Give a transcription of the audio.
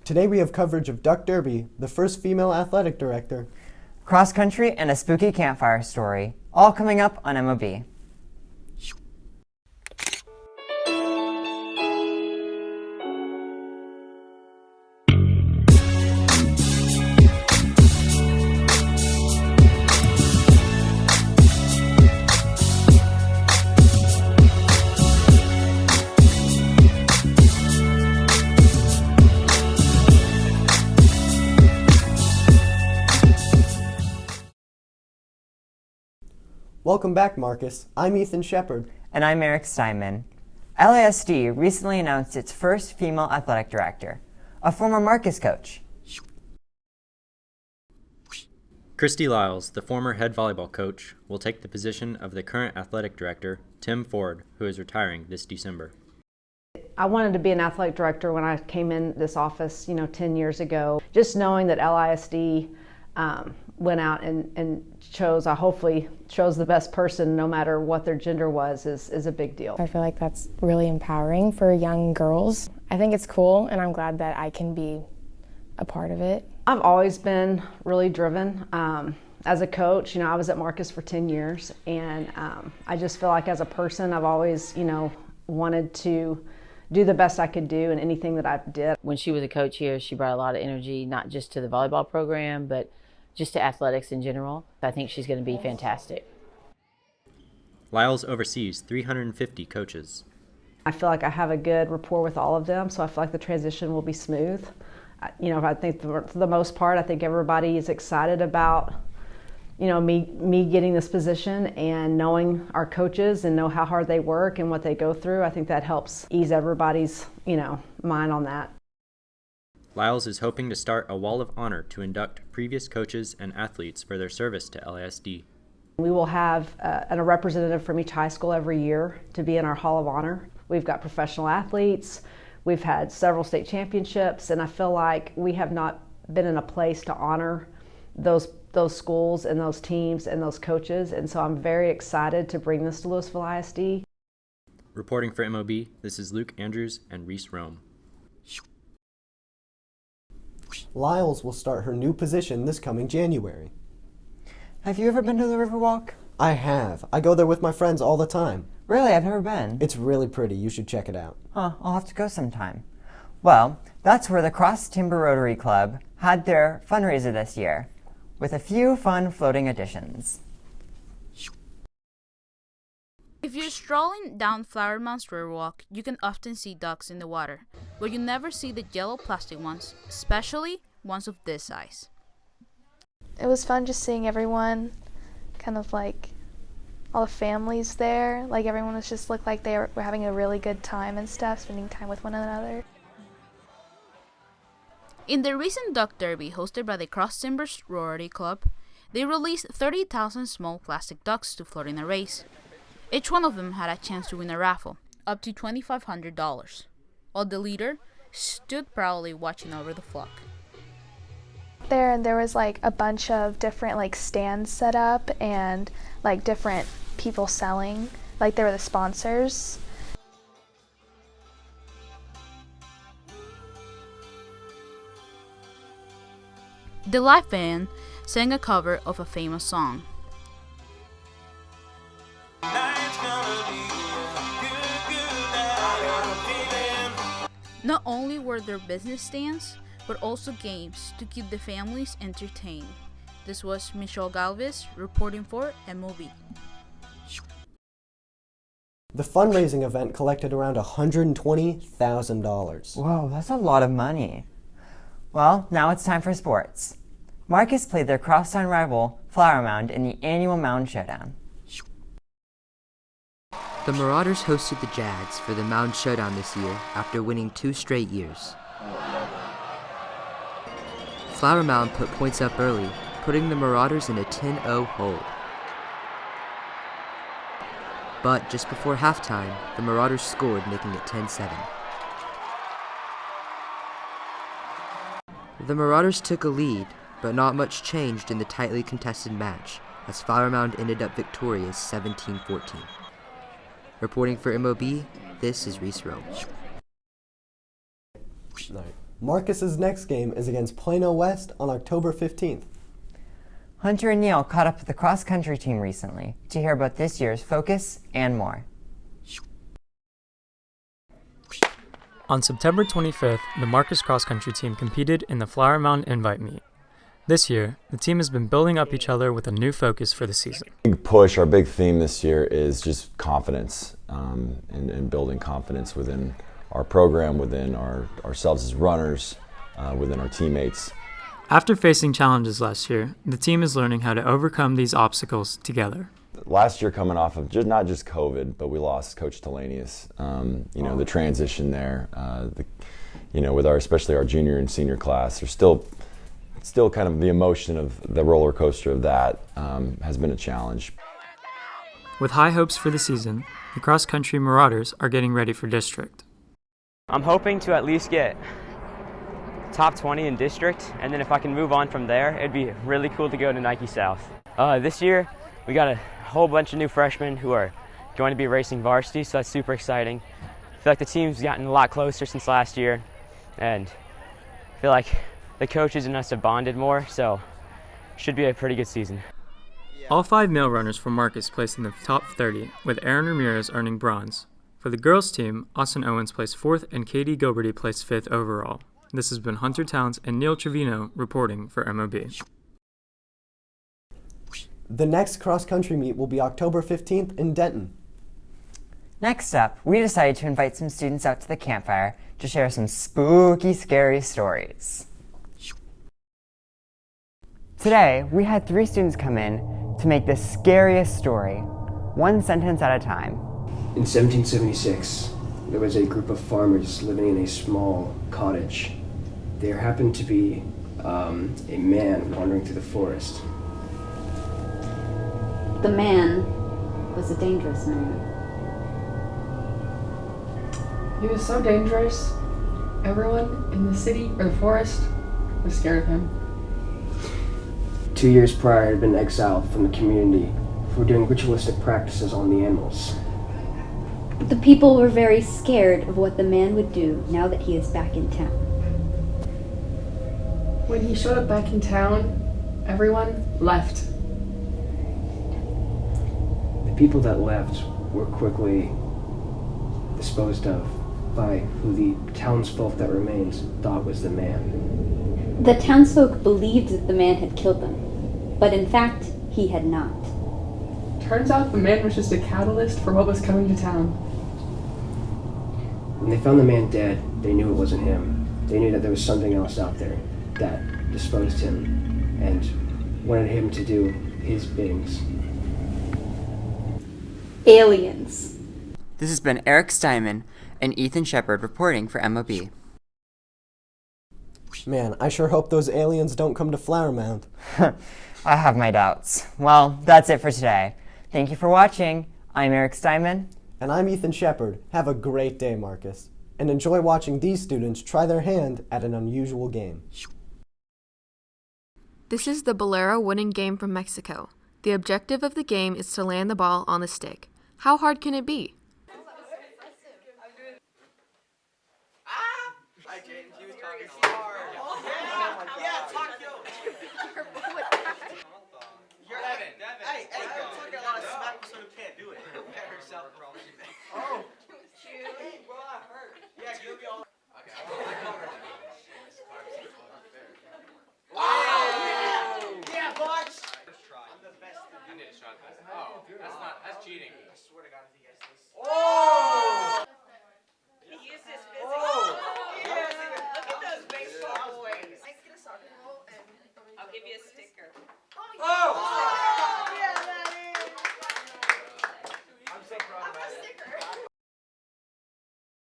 Today we have coverage of Duck Derby, the first female athletic director, cross country, and a spooky campfire story, all coming up on MOB. Welcome back, Marcus. I'm Ethan Shepard. And I'm Eric Steinman. LASD recently announced its first female athletic director, a former Marcus coach. Christy Lyles, the former head volleyball coach, will take the position of the current athletic director, Tim Ford, who is retiring this December. I wanted to be an athletic director when I came in this office, 10 years ago. Just knowing that LISD went out and hopefully chose the best person no matter what their gender was is a big deal. I feel like that's really empowering for young girls. I think it's cool, and I'm glad that I can be a part of it. I've always been really driven. As a coach, I was at Marcus for 10 years, and I just feel like as a person, I've always, wanted to do the best I could do in anything that I did. When she was a coach here, she brought a lot of energy, not just to the volleyball program, but just to athletics in general. I think she's going to be fantastic. Lyles oversees 350 coaches. I feel like I have a good rapport with all of them, so I feel like the transition will be smooth. I think for the most part, I think everybody is excited about, me getting this position and knowing our coaches and know how hard they work and what they go through. I think that helps ease everybody's, mind on that. Lyles is hoping to start a wall of honor to induct previous coaches and athletes for their service to LASD. We will have a representative from each high school every year to be in our Hall of Honor. We've got professional athletes, we've had several state championships, and I feel like we have not been in a place to honor those schools and those teams and those coaches, and so I'm very excited to bring this to Louisville ISD. Reporting for MOB, this is Luke Andrews and Reese Rome. Lyles will start her new position this coming January. Have you ever been to the Riverwalk? I have. I go there with my friends all the time. Really? I've never been. It's really pretty. You should check it out. I'll have to go sometime. Well, that's where the Cross Timber Rotary Club had their fundraiser this year, with a few fun floating additions. If you're strolling down Flower Mound's Riverwalk, you can often see ducks in the water, but you never see the yellow plastic ones, especially ones of this size. It was fun just seeing everyone, kind of like all the families there. Like everyone was just looked like they were having a really good time and stuff, spending time with one another. In the recent Duck Derby hosted by the Cross Timbers Rotary Club, they released 30,000 small plastic ducks to float in a race. Each one of them had a chance to win a raffle, up to $2,500, while the leader stood proudly watching over the flock. There was like a bunch of different stands set up and different people selling, they were the sponsors. The live band sang a cover of a famous song. Not only were there business stands, but also games to keep the families entertained. This was Michelle Galvez reporting for MOB. The fundraising event collected around $120,000. Whoa, that's a lot of money. Well, now it's time for sports. Marcus played their crosstown rival, Flower Mound, in the annual Mound Showdown. The Marauders hosted the Jags for the Mound Showdown this year after winning 2 straight years. Flower Mound put points up early, putting the Marauders in a 10-0 hole. But just before halftime, the Marauders scored, making it 10-7. The Marauders took a lead, but not much changed in the tightly contested match, as Flower Mound ended up victorious 17-14. Reporting for MOB, this is Reese Rome. Night. Marcus's next game is against Plano West on October 15th. Hunter and Neil caught up with the cross-country team recently to hear about this year's focus and more. On September 25th, the Marcus cross-country team competed in the Flower Mound Invite Meet. This year, the team has been building up each other with a new focus for the season. Big push, our big theme this year is just confidence and building confidence within our program, within ourselves as runners, within our teammates. After facing challenges last year, the team is learning how to overcome these obstacles together. Last year, coming off of not just COVID, but we lost Coach Telanius. The transition there, with especially our junior and senior class, there's still kind of the emotion of the roller coaster of that has been a challenge. With high hopes for the season, the cross-country Marauders are getting ready for district. I'm hoping to at least get top 20 in district, and then if I can move on from there, it'd be really cool to go to Nike South. This year, we got a whole bunch of new freshmen who are going to be racing varsity, so that's super exciting. I feel like the team's gotten a lot closer since last year, and I feel like the coaches and us have bonded more, so it should be a pretty good season. All 5 male runners from Marcus placed in the top 30, with Aaron Ramirez earning bronze. For the girls' team, Austin Owens placed 4th and Katie Goberty placed 5th overall. This has been Hunter Towns and Neil Trevino reporting for MOB. The next cross-country meet will be October 15th in Denton. Next up, we decided to invite some students out to the campfire to share some spooky, scary stories. Today, we had 3 students come in to make the scariest story, one sentence at a time. In 1776, there was a group of farmers living in a small cottage. There happened to be a man wandering through the forest. The man was a dangerous man. He was so dangerous, everyone in the city or the forest was scared of him. 2 years prior, he had been exiled from the community for doing ritualistic practices on the animals. The people were very scared of what the man would do now that he is back in town. When he showed up back in town, everyone left. The people that left were quickly disposed of by who the townsfolk that remained thought was the man. The townsfolk believed that the man had killed them, but in fact, he had not. Turns out the man was just a catalyst for what was coming to town. When they found the man dead, they knew it wasn't him. They knew that there was something else out there that disposed him and wanted him to do his biddings. Aliens. This has been Eric Steinman and Ethan Shepard reporting for MOB. Man, I sure hope those aliens don't come to Flower Mound. I have my doubts. Well, that's it for today. Thank you for watching. I'm Eric Steinman. And I'm Ethan Shepard. Have a great day, Marcus. And enjoy watching these students try their hand at an unusual game. This is the Bolero wooden game from Mexico. The objective of the game is to land the ball on the stick. How hard can it be? Hi, James. He was talking hard. Yeah, talk yo. You're Devin. Hey, you're talking a lot of smack, so you can't do it. Herself probably. Oh, shoot. Hey, bro, I hurt. Yeah, you'll be all. Okay. I covered it. Wow! Yeah, boys. I'm the best. I need a shot. Oh, that's cheating. I swear to God, if he gets this. Oh!